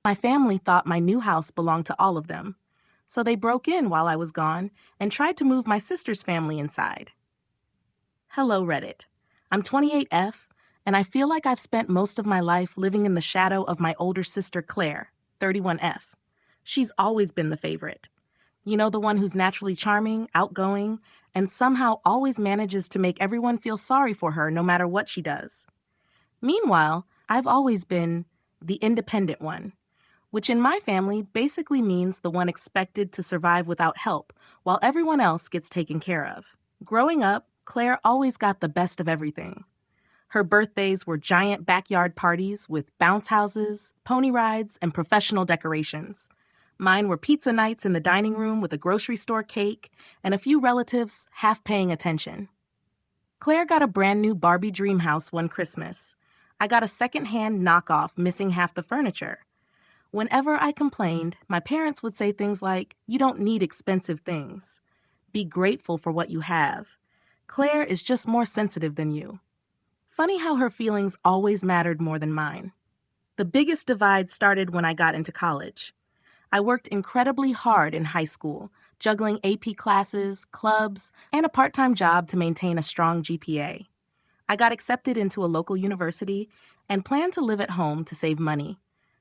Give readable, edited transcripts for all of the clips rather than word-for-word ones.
My family thought my new house belonged to all of them, so they broke in while I was gone and tried to move my sister's family inside. Hello, Reddit. I'm 28F, and I feel like I've spent most of my life living in the shadow of my older sister Claire, 31F. She's always been the favorite. You know, the one who's naturally charming, outgoing, and somehow always manages to make everyone feel sorry for her no matter what she does. Meanwhile, I've always been the independent one, which in my family basically means the one expected to survive without help while everyone else gets taken care of. Growing up, Claire always got the best of everything. Her birthdays were giant backyard parties with bounce houses, pony rides, and professional decorations. Mine were pizza nights in the dining room with a grocery store cake and a few relatives half paying attention. Claire got a brand new Barbie dream house one Christmas. I got a second-hand knockoff missing half the furniture. Whenever I complained, my parents would say things like, "You don't need expensive things. Be grateful for what you have. Claire is just more sensitive than you." Funny how her feelings always mattered more than mine. The biggest divide started when I got into college. I worked incredibly hard in high school, juggling AP classes, clubs, and a part-time job to maintain a strong GPA. I got accepted into a local university and planned to live at home to save money.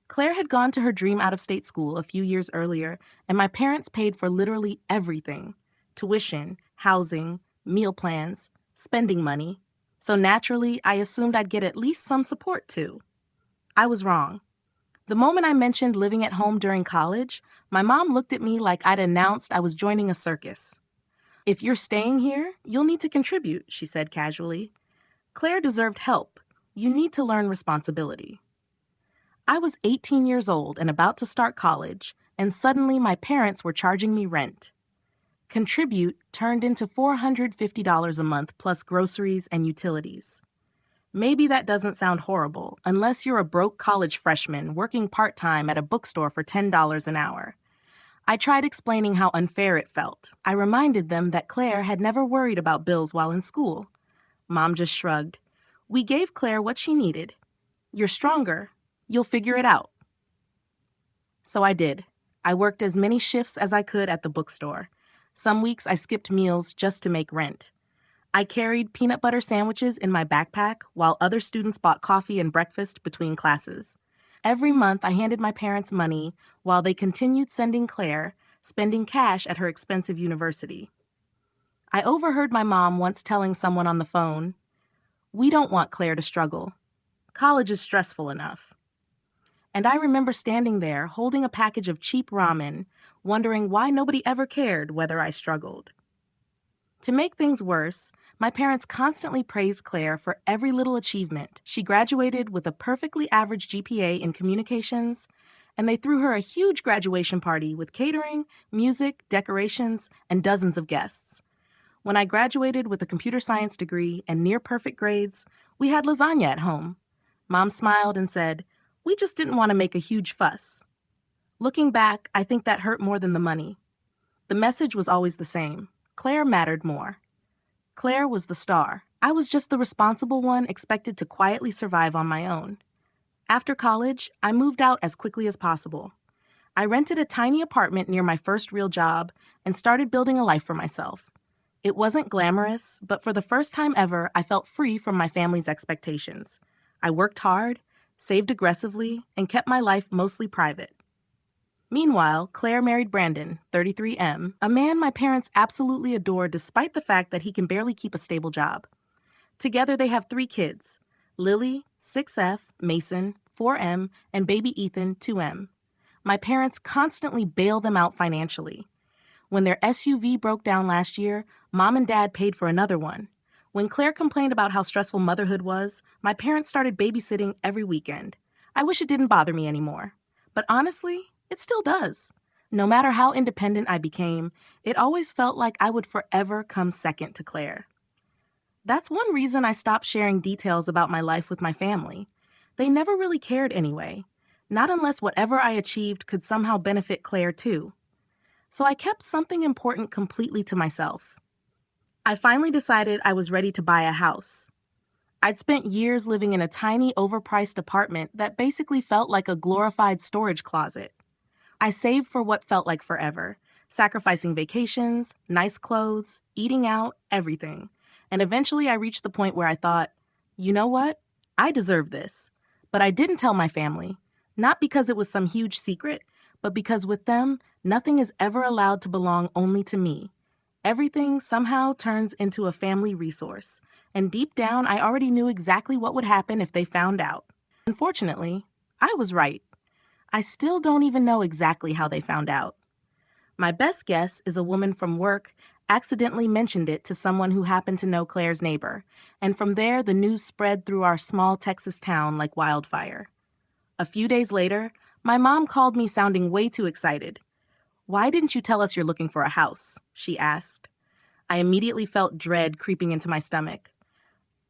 Claire had gone to her dream out-of-state school a few years earlier, and my parents paid for literally everything: tuition, housing, meal plans, spending money. So naturally, I assumed I'd get at least some support too. I was wrong. The moment I mentioned living at home during college, my mom looked at me like I'd announced I was joining a circus. "If you're staying here, you'll need to contribute," she said casually. "Claire deserved help. You need to learn responsibility." I was 18 years old and about to start college, and suddenly my parents were charging me rent. Contribute turned into $450 a month plus groceries and utilities. Maybe that doesn't sound horrible unless you're a broke college freshman working part-time at a bookstore for $10 an hour. I tried explaining how unfair it felt. I reminded them that Claire had never worried about bills while in school. Mom just shrugged. "We gave Claire what she needed. You're stronger. You'll figure it out." So I did. I worked as many shifts as I could at the bookstore. Some weeks I skipped meals just to make rent. I carried peanut butter sandwiches in my backpack while other students bought coffee and breakfast between classes. Every month I handed my parents money while they continued sending Claire, spending cash at her expensive university. I overheard my mom once telling someone on the phone, "We don't want Claire to struggle. College is stressful enough." And I remember standing there holding a package of cheap ramen, wondering why nobody ever cared whether I struggled. To make things worse, my parents constantly praised Claire for every little achievement. She graduated with a perfectly average GPA in communications, and they threw her a huge graduation party with catering, music, decorations, and dozens of guests. When I graduated with a computer science degree and near-perfect grades, we had lasagna at home. Mom smiled and said, "We just didn't want to make a huge fuss." Looking back, I think that hurt more than the money. The message was always the same. Claire mattered more. Claire was the star. I was just the responsible one expected to quietly survive on my own. After college, I moved out as quickly as possible. I rented a tiny apartment near my first real job and started building a life for myself. It wasn't glamorous, but for the first time ever, I felt free from my family's expectations. I worked hard, saved aggressively, and kept my life mostly private. Meanwhile, Claire married Brandon, 33M, a man my parents absolutely adore despite the fact that he can barely keep a stable job. Together they have 3 kids: Lily, 6F, Mason, 4M, and baby Ethan, 2M. My parents constantly bail them out financially. When their SUV broke down last year, Mom and Dad paid for another one. When Claire complained about how stressful motherhood was, my parents started babysitting every weekend. I wish it didn't bother me anymore. But honestly, it still does. No matter how independent I became, it always felt like I would forever come second to Claire. That's one reason I stopped sharing details about my life with my family. They never really cared anyway, not unless whatever I achieved could somehow benefit Claire too. So I kept something important completely to myself. I finally decided I was ready to buy a house. I'd spent years living in a tiny, overpriced apartment that basically felt like a glorified storage closet. I saved for what felt like forever, sacrificing vacations, nice clothes, eating out, everything. And eventually I reached the point where I thought, you know what? I deserve this. But I didn't tell my family. Not because it was some huge secret, but because with them, nothing is ever allowed to belong only to me. Everything somehow turns into a family resource. And deep down, I already knew exactly what would happen if they found out. Unfortunately, I was right. I still don't even know exactly how they found out. My best guess is a woman from work accidentally mentioned it to someone who happened to know Claire's neighbor, and from there the news spread through our small Texas town like wildfire. A few days later, my mom called me sounding way too excited. "Why didn't you tell us you're looking for a house?" she asked. I immediately felt dread creeping into my stomach.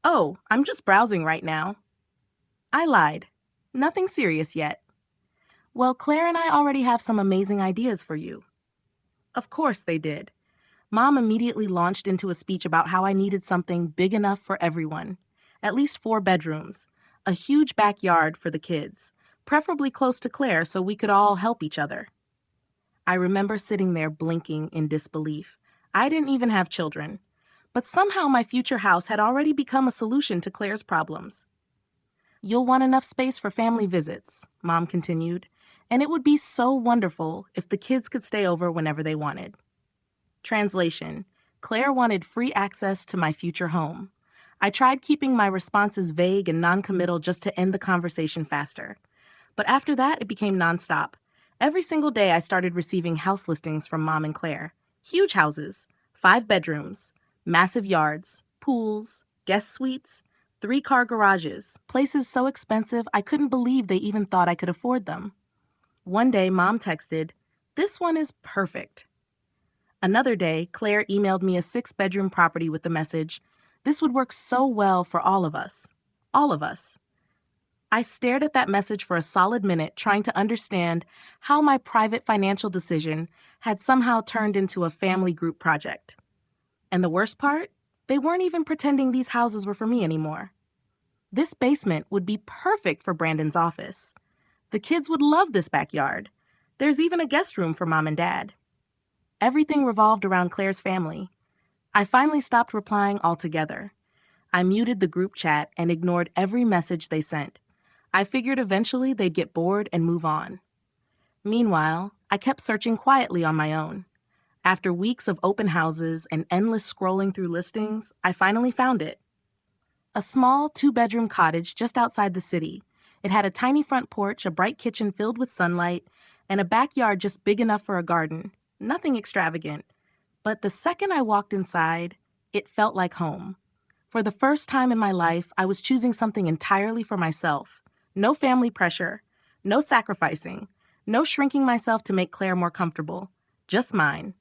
"Oh, I'm just browsing right now." I lied. Nothing serious yet. "Well, Claire and I already have some amazing ideas for you." Of course they did. Mom immediately launched into a speech about how I needed something big enough for everyone. At least 4 bedrooms. A huge backyard for the kids. Preferably close to Claire so we could all help each other. I remember sitting there blinking in disbelief. I didn't even have children. But somehow my future house had already become a solution to Claire's problems. "You'll want enough space for family visits," Mom continued, "and it would be so wonderful if the kids could stay over whenever they wanted." Translation: Claire wanted free access to my future home. I tried keeping my responses vague and noncommittal just to end the conversation faster. But after that, it became nonstop. Every single day I started receiving house listings from Mom and Claire. Huge houses, 5 bedrooms, massive yards, pools, guest suites, 3-car garages, places so expensive I couldn't believe they even thought I could afford them. One day, Mom texted, "This one is perfect." Another day, Claire emailed me a 6-bedroom property with the message, "This would work so well for all of us." All of us. I stared at that message for a solid minute, trying to understand how my private financial decision had somehow turned into a family group project. And the worst part? They weren't even pretending these houses were for me anymore. This basement would be perfect for Brandon's office. The kids would love this backyard. There's even a guest room for Mom and Dad. Everything revolved around Claire's family. I finally stopped replying altogether. I muted the group chat and ignored every message they sent. I figured eventually they'd get bored and move on. Meanwhile, I kept searching quietly on my own. After weeks of open houses and endless scrolling through listings, I finally found it. A small 2-bedroom cottage just outside the city. It had a tiny front porch, a bright kitchen filled with sunlight, and a backyard just big enough for a garden. Nothing extravagant. But the second I walked inside, it felt like home. For the first time in my life, I was choosing something entirely for myself. No family pressure, no sacrificing, no shrinking myself to make Claire more comfortable. Just mine.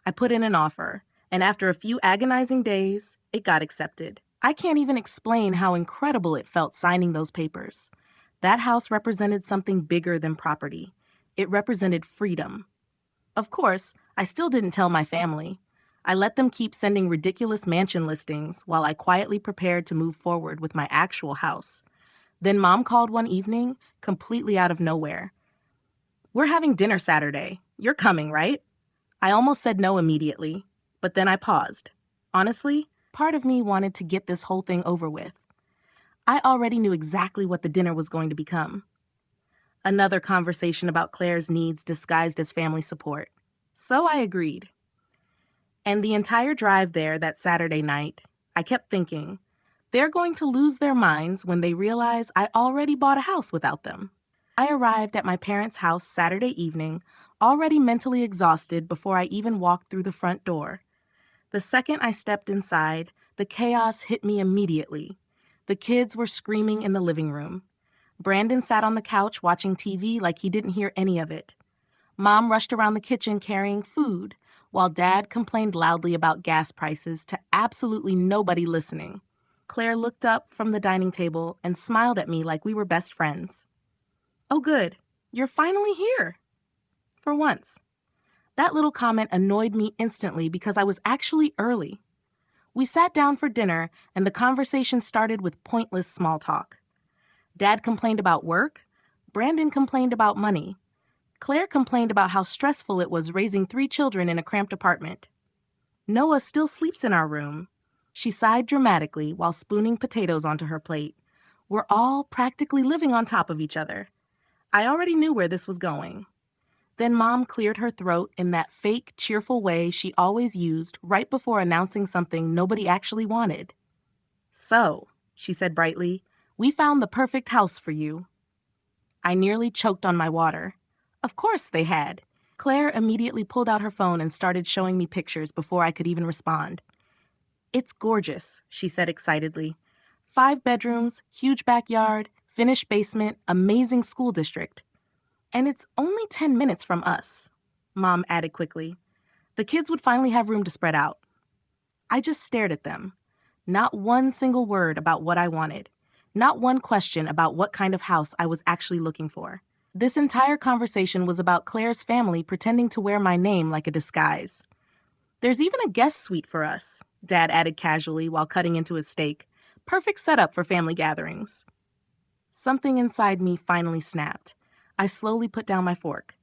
I put in an offer, and after a few agonizing days, it got accepted. I can't even explain how incredible it felt signing those papers. That house represented something bigger than property. It represented freedom. Of course, I still didn't tell my family. I let them keep sending ridiculous mansion listings while I quietly prepared to move forward with my actual house. Then Mom called one evening, completely out of nowhere. "We're having dinner Saturday. You're coming, right?" I almost said no immediately, but then I paused. Honestly, part of me wanted to get this whole thing over with. I already knew exactly what the dinner was going to become. Another conversation about Claire's needs disguised as family support. So I agreed. And the entire drive there that Saturday night, I kept thinking, they're going to lose their minds when they realize I already bought a house without them. I arrived at my parents' house Saturday evening, already mentally exhausted before I even walked through the front door. The second I stepped inside, the chaos hit me immediately. The kids were screaming in the living room. Brandon sat on the couch watching TV like he didn't hear any of it. Mom rushed around the kitchen carrying food, while Dad complained loudly about gas prices to absolutely nobody listening. Claire looked up from the dining table and smiled at me like we were best friends. "Oh, good. You're finally here." For once. That little comment annoyed me instantly because I was actually early. We sat down for dinner, and the conversation started with pointless small talk. Dad complained about work. Brandon complained about money. Claire complained about how stressful it was raising 3 children in a cramped apartment. Noah still sleeps in our room. She sighed dramatically while spooning potatoes onto her plate. We're all practically living on top of each other. I already knew where this was going. Then Mom cleared her throat in that fake, cheerful way she always used right before announcing something nobody actually wanted. "So," she said brightly, "we found the perfect house for you." I nearly choked on my water. Of course they had. Claire immediately pulled out her phone and started showing me pictures before I could even respond. "It's gorgeous," she said excitedly. 5 bedrooms, huge backyard, finished basement, amazing school district. And it's only 10 minutes from us," Mom added quickly. "The kids would finally have room to spread out." I just stared at them. Not one single word about what I wanted. Not one question about what kind of house I was actually looking for. This entire conversation was about Claire's family pretending to wear my name like a disguise. "There's even a guest suite for us," Dad added casually while cutting into his steak. "Perfect setup for family gatherings." Something inside me finally snapped. I slowly put down my fork.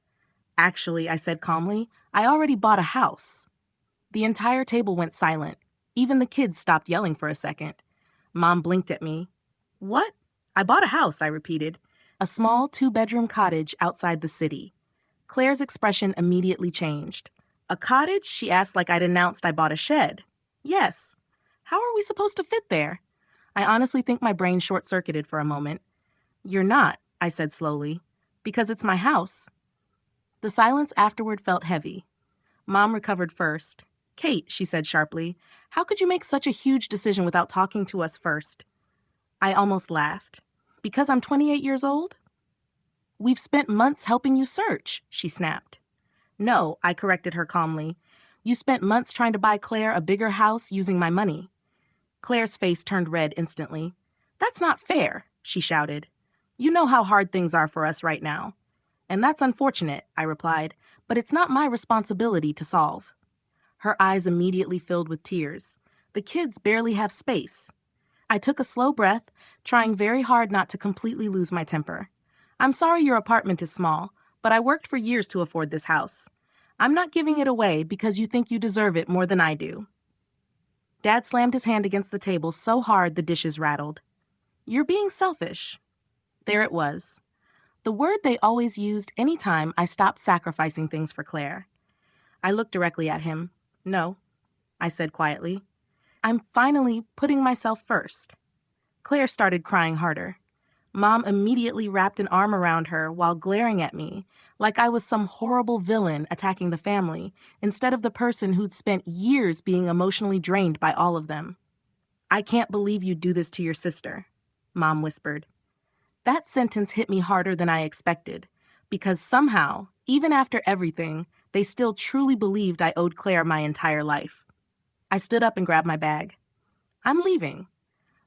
"Actually," I said calmly, "I already bought a house." The entire table went silent. Even the kids stopped yelling for a second. Mom blinked at me. "What?" "I bought a house," I repeated. "A small 2-bedroom cottage outside the city." Claire's expression immediately changed. "A cottage?" she asked like I'd announced I bought a shed. "Yes." "How are we supposed to fit there?" I honestly think my brain short-circuited for a moment. "You're not," I said slowly, "because it's my house." The silence afterward felt heavy. Mom recovered first. "Kate," she said sharply, "how could you make such a huge decision without talking to us first?" I almost laughed. "Because I'm 28 years old?" "We've spent months helping you search," she snapped. "No," I corrected her calmly. "You spent months trying to buy Claire a bigger house using my money." Claire's face turned red instantly. "That's not fair," she shouted. "You know how hard things are for us right now." "And that's unfortunate," I replied, "but it's not my responsibility to solve." Her eyes immediately filled with tears. The kids barely have space. I took a slow breath, trying very hard not to completely lose my temper. "I'm sorry your apartment is small, but I worked for years to afford this house. I'm not giving it away because you think you deserve it more than I do." Dad slammed his hand against the table so hard the dishes rattled. "You're being selfish." There it was. The word they always used any time I stopped sacrificing things for Claire. I looked directly at him. "No," I said quietly. "I'm finally putting myself first." Claire started crying harder. Mom immediately wrapped an arm around her while glaring at me like I was some horrible villain attacking the family instead of the person who'd spent years being emotionally drained by all of them. "I can't believe you'd do this to your sister," Mom whispered. That sentence hit me harder than I expected, because somehow, even after everything, they still truly believed I owed Claire my entire life. I stood up and grabbed my bag. "I'm leaving."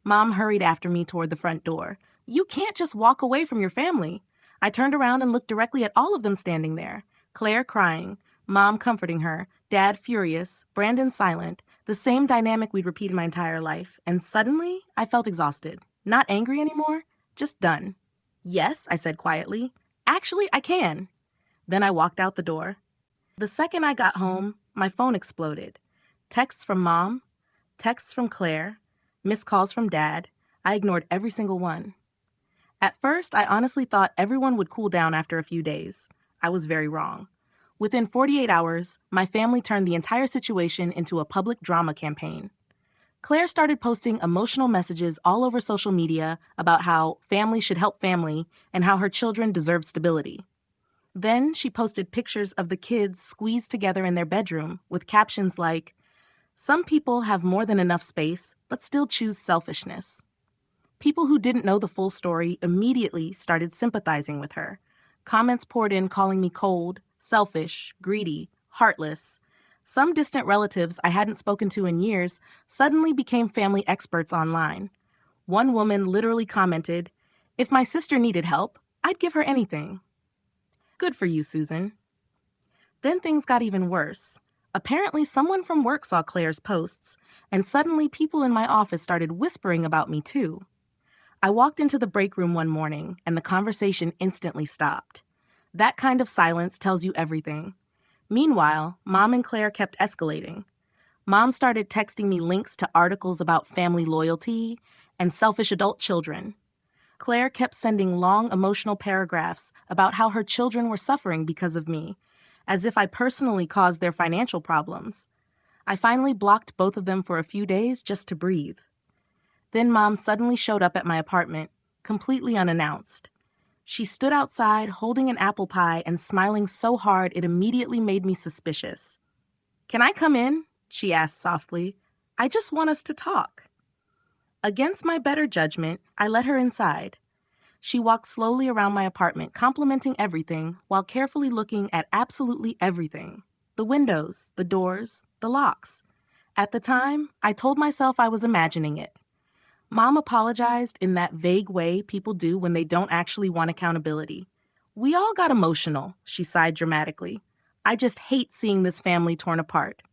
Mom hurried after me toward the front door. "You can't just walk away from your family." I turned around and looked directly at all of them standing there. Claire crying, Mom comforting her, Dad furious, Brandon silent, the same dynamic we'd repeated my entire life. And suddenly, I felt exhausted. Not angry anymore, just done. "Yes," I said quietly. "Actually, I can." Then I walked out the door. The second I got home, my phone exploded. Texts from Mom, texts from Claire, missed calls from Dad. I ignored every single one. At first, I honestly thought everyone would cool down after a few days. I was very wrong. Within 48 hours, my family turned the entire situation into a public drama campaign. Claire started posting emotional messages all over social media about how family should help family and how her children deserved stability. Then she posted pictures of the kids squeezed together in their bedroom with captions like, "Some people have more than enough space, but still choose selfishness." People who didn't know the full story immediately started sympathizing with her. Comments poured in calling me cold, selfish, greedy, heartless. Some distant relatives I hadn't spoken to in years suddenly became family experts online. One woman literally commented, "If my sister needed help, I'd give her anything." Good for you, Susan. Then things got even worse. Apparently, someone from work saw Claire's posts, and suddenly people in my office started whispering about me too. I walked into the break room one morning, and the conversation instantly stopped. That kind of silence tells you everything. Meanwhile, Mom and Claire kept escalating. Mom started texting me links to articles about family loyalty and selfish adult children. Claire kept sending long, emotional paragraphs about how her children were suffering because of me, as if I personally caused their financial problems. I finally blocked both of them for a few days just to breathe. Then Mom suddenly showed up at my apartment, completely unannounced. She stood outside holding an apple pie and smiling so hard it immediately made me suspicious. "Can I come in?" she asked softly. "I just want us to talk." Against my better judgment, I let her inside. She walked slowly around my apartment, complimenting everything while carefully looking at absolutely everything. The windows, the doors, the locks. At the time, I told myself I was imagining it. Mom apologized in that vague way people do when they don't actually want accountability. "We all got emotional," she sighed dramatically. "I just hate seeing this family torn apart."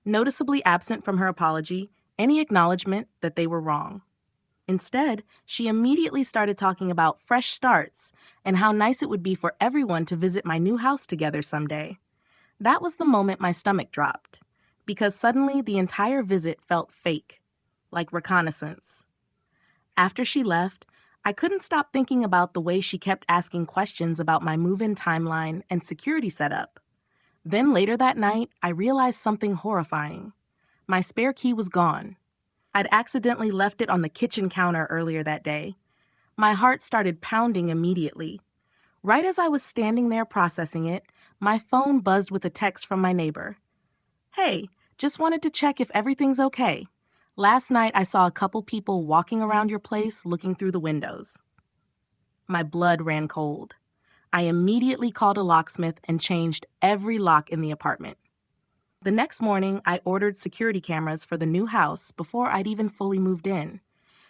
Noticeably absent from her apology, any acknowledgement that they were wrong. Instead, she immediately started talking about fresh starts and how nice it would be for everyone to visit my new house together someday. That was the moment my stomach dropped, because suddenly the entire visit felt fake, like reconnaissance. After she left, I couldn't stop thinking about the way she kept asking questions about my move-in timeline and security setup. Then later that night, I realized something horrifying. My spare key was gone. I'd accidentally left it on the kitchen counter earlier that day. My heart started pounding immediately. Right as I was standing there processing it, my phone buzzed with a text from my neighbor. "Hey, just wanted to check if everything's okay. Last night I saw a couple people walking around your place looking through the windows." My blood ran cold. I immediately called a locksmith and changed every lock in the apartment. The next morning, I ordered security cameras for the new house before I'd even fully moved in.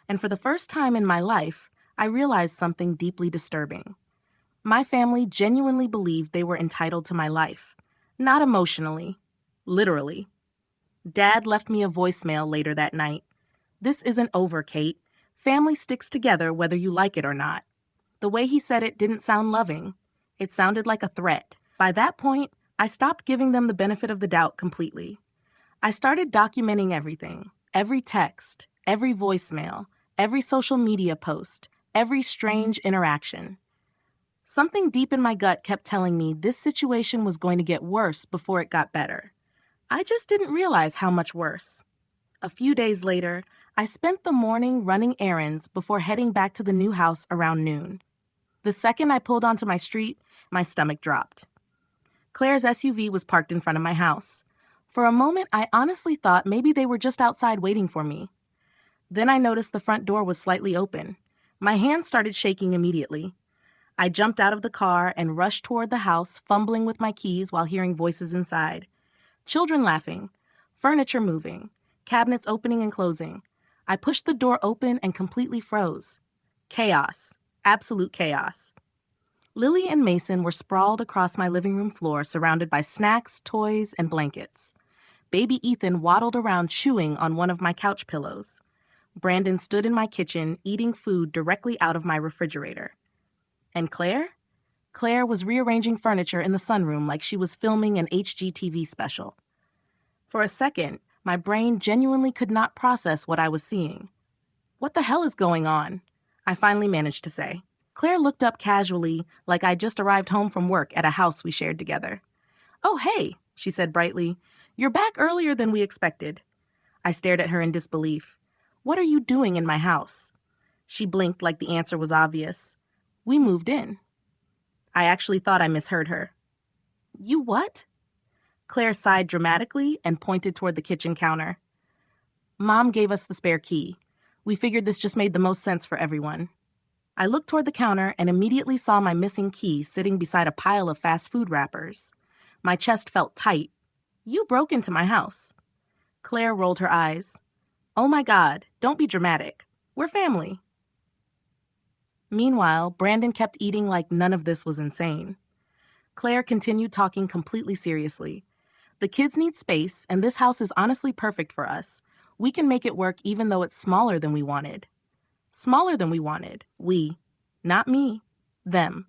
And for the first time in my life, I realized something deeply disturbing. My family genuinely believed they were entitled to my life. Not emotionally. Literally. Dad left me a voicemail later that night. "This isn't over, Kate. Family sticks together whether you like it or not." The way he said it didn't sound loving. It sounded like a threat. By that point, I stopped giving them the benefit of the doubt completely. I started documenting everything, every text, every voicemail, every social media post, every strange interaction. Something deep in my gut kept telling me this situation was going to get worse before it got better. I just didn't realize how much worse. A few days later, I spent the morning running errands before heading back to the new house around noon. The second I pulled onto my street, my stomach dropped. Claire's SUV was parked in front of my house. For a moment, I honestly thought maybe they were just outside waiting for me. Then I noticed the front door was slightly open. My hands started shaking immediately. I jumped out of the car and rushed toward the house, fumbling with my keys while hearing voices inside. Children laughing, furniture moving, cabinets opening and closing. I pushed the door open and completely froze. Chaos. Absolute chaos. Lily and Mason were sprawled across my living room floor, surrounded by snacks, toys, and blankets. Baby Ethan waddled around chewing on one of my couch pillows. Brandon stood in my kitchen, eating food directly out of my refrigerator. And Claire? Claire was rearranging furniture in the sunroom like she was filming an HGTV special. For a second, my brain genuinely could not process what I was seeing. "What the hell is going on?" I finally managed to say. Claire looked up casually, like I'd just arrived home from work at a house we shared together. "Oh, hey," she said brightly. "You're back earlier than we expected." I stared at her in disbelief. "What are you doing in my house?" She blinked like the answer was obvious. "We moved in." I actually thought I misheard her. "You what?" Claire sighed dramatically and pointed toward the kitchen counter. "Mom gave us the spare key. We figured this just made the most sense for everyone." I looked toward the counter and immediately saw my missing key sitting beside a pile of fast food wrappers. My chest felt tight. "You broke into my house." Claire rolled her eyes. "Oh my God, don't be dramatic. We're family." Meanwhile, Brandon kept eating like none of this was insane. Claire continued talking completely seriously. The kids need space, and this house is honestly perfect for us. We can make it work even though it's smaller than we wanted. Smaller than we wanted. We. Not me. Them.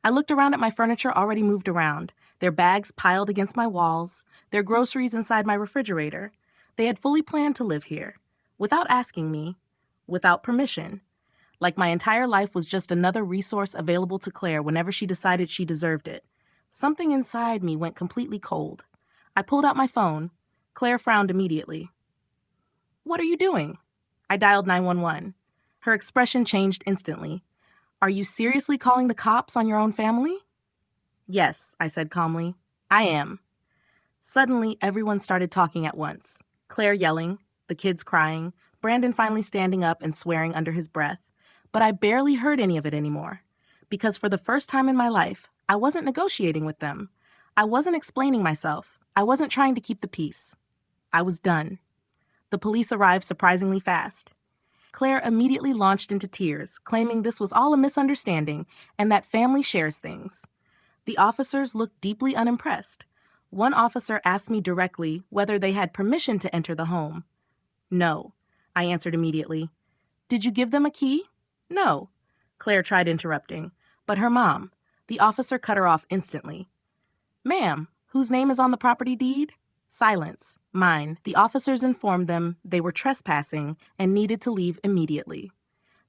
I looked around at my furniture already moved around, their bags piled against my walls, their groceries inside my refrigerator. They had fully planned to live here, without asking me, without permission. Like my entire life was just another resource available to Claire whenever she decided she deserved it. Something inside me went completely cold. I pulled out my phone. Claire frowned immediately. "What are you doing?" I dialed 911. Her expression changed instantly. "Are you seriously calling the cops on your own family?" "Yes," I said calmly. "I am." Suddenly, everyone started talking at once. Claire yelling, the kids crying, Brandon finally standing up and swearing under his breath. But I barely heard any of it anymore. Because for the first time in my life, I wasn't negotiating with them. I wasn't explaining myself. I wasn't trying to keep the peace. I was done. The police arrived surprisingly fast. Claire immediately launched into tears, claiming this was all a misunderstanding and that family shares things. The officers looked deeply unimpressed. One officer asked me directly whether they had permission to enter the home. "No," I answered immediately. "Did you give them a key?" "No." Claire tried interrupting, but her mom, the officer cut her off instantly. "Ma'am, whose name is on the property deed?" Silence. Mine. The officers informed them they were trespassing and needed to leave immediately.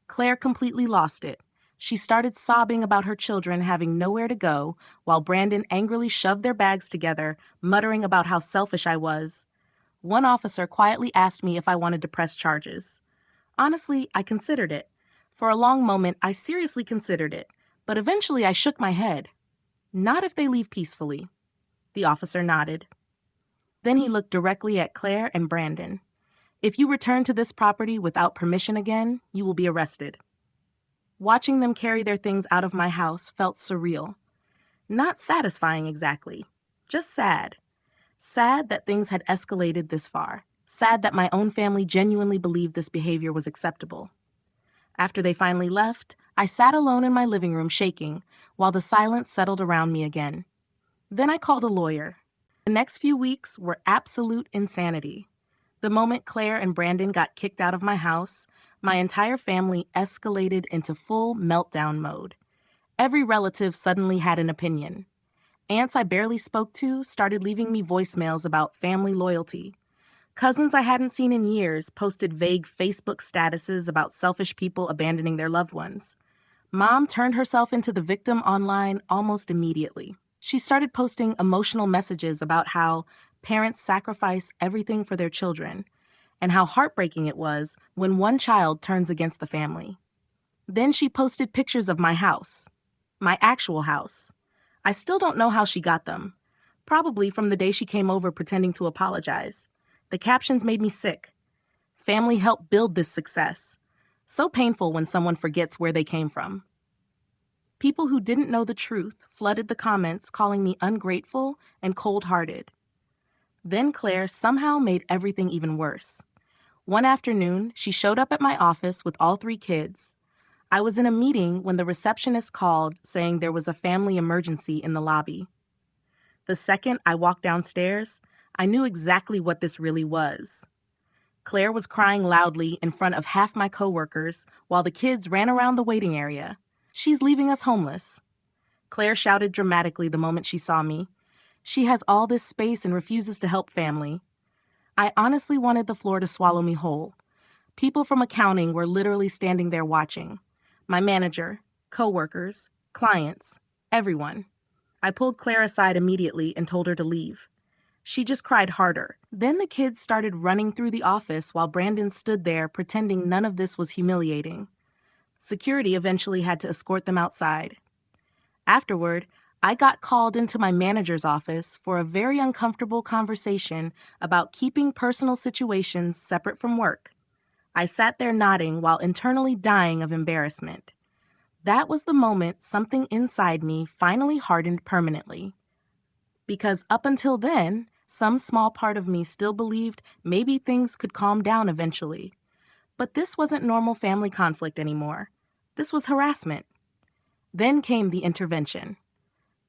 Claire completely lost it. She started sobbing about her children having nowhere to go, while Brandon angrily shoved their bags together, muttering about how selfish I was. One officer quietly asked me if I wanted to press charges. Honestly, I considered it. For a long moment, I seriously considered it, but eventually I shook my head. "Not if they leave peacefully." The officer nodded. Then he looked directly at Claire and Brandon. "If you return to this property without permission again, you will be arrested." Watching them carry their things out of my house felt surreal. Not satisfying exactly, just sad. Sad that things had escalated this far. Sad that my own family genuinely believed this behavior was acceptable. After they finally left, I sat alone in my living room shaking, while the silence settled around me again. Then I called a lawyer. The next few weeks were absolute insanity. The moment Claire and Brandon got kicked out of my house, my entire family escalated into full meltdown mode. Every relative suddenly had an opinion. Aunts I barely spoke to started leaving me voicemails about family loyalty. Cousins I hadn't seen in years posted vague Facebook statuses about selfish people abandoning their loved ones. Mom turned herself into the victim online almost immediately. She started posting emotional messages about how parents sacrifice everything for their children, and how heartbreaking it was when one child turns against the family. Then she posted pictures of my house, my actual house. I still don't know how she got them. Probably from the day she came over pretending to apologize. The captions made me sick. Family helped build this success. So painful when someone forgets where they came from. People who didn't know the truth flooded the comments calling me ungrateful and cold-hearted. Then Claire somehow made everything even worse. One afternoon, she showed up at my office with all 3 kids. I was in a meeting when the receptionist called saying there was a family emergency in the lobby. The second I walked downstairs, I knew exactly what this really was. Claire was crying loudly in front of half my coworkers while the kids ran around the waiting area. "She's leaving us homeless." Claire shouted dramatically the moment she saw me. "She has all this space and refuses to help family." I honestly wanted the floor to swallow me whole. People from accounting were literally standing there watching. My manager, coworkers, clients, everyone. I pulled Claire aside immediately and told her to leave. She just cried harder. Then the kids started running through the office while Brandon stood there pretending none of this was humiliating. Security eventually had to escort them outside. Afterward, I got called into my manager's office for a very uncomfortable conversation about keeping personal situations separate from work. I sat there nodding while internally dying of embarrassment. That was the moment something inside me finally hardened permanently. Because up until then, some small part of me still believed maybe things could calm down eventually. But this wasn't normal family conflict anymore. This was harassment. Then came the intervention.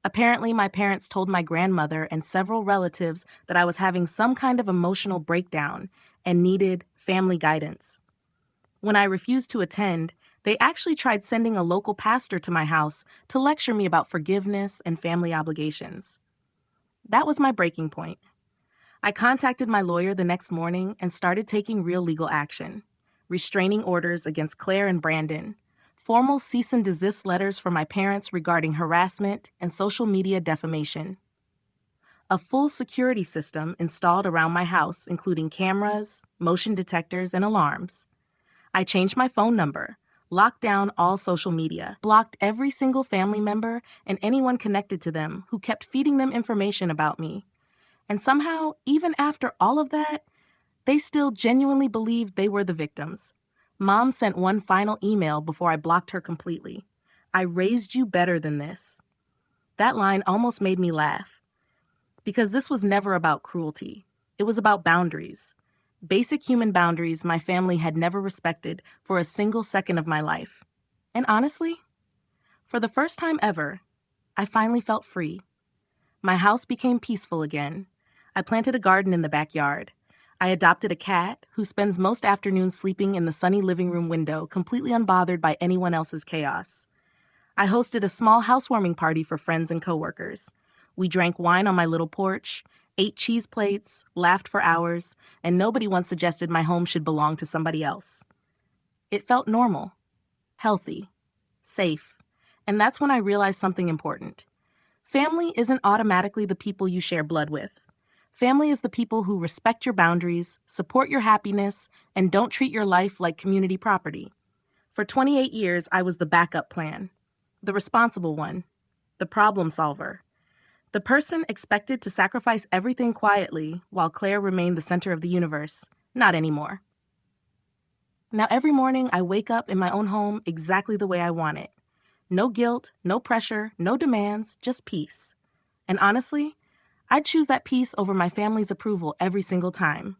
Apparently, my parents told my grandmother and several relatives that I was having some kind of emotional breakdown and needed family guidance. When I refused to attend, they actually tried sending a local pastor to my house to lecture me about forgiveness and family obligations. That was my breaking point. I contacted my lawyer the next morning and started taking real legal action. Restraining orders against Claire and Brandon, formal cease and desist letters from my parents regarding harassment and social media defamation. A full security system installed around my house, including cameras, motion detectors, and alarms. I changed my phone number, locked down all social media, blocked every single family member and anyone connected to them who kept feeding them information about me. And somehow, even after all of that, they still genuinely believed they were the victims. Mom sent one final email before I blocked her completely. "I raised you better than this." That line almost made me laugh. Because this was never about cruelty. It was about boundaries. Basic human boundaries my family had never respected for a single second of my life. And honestly, for the first time ever, I finally felt free. My house became peaceful again. I planted a garden in the backyard. I adopted a cat who spends most afternoons sleeping in the sunny living room window, completely unbothered by anyone else's chaos. I hosted a small housewarming party for friends and coworkers. We drank wine on my little porch, ate cheese plates, laughed for hours, and nobody once suggested my home should belong to somebody else. It felt normal, healthy, safe, and that's when I realized something important. Family isn't automatically the people you share blood with. Family is the people who respect your boundaries, support your happiness, and don't treat your life like community property. For 28 years, I was the backup plan, the responsible one, the problem solver, the person expected to sacrifice everything quietly while Claire remained the center of the universe. Not anymore. Now every morning I wake up in my own home exactly the way I want it. No guilt, no pressure, no demands, just peace. And honestly, I'd choose that peace over my family's approval every single time.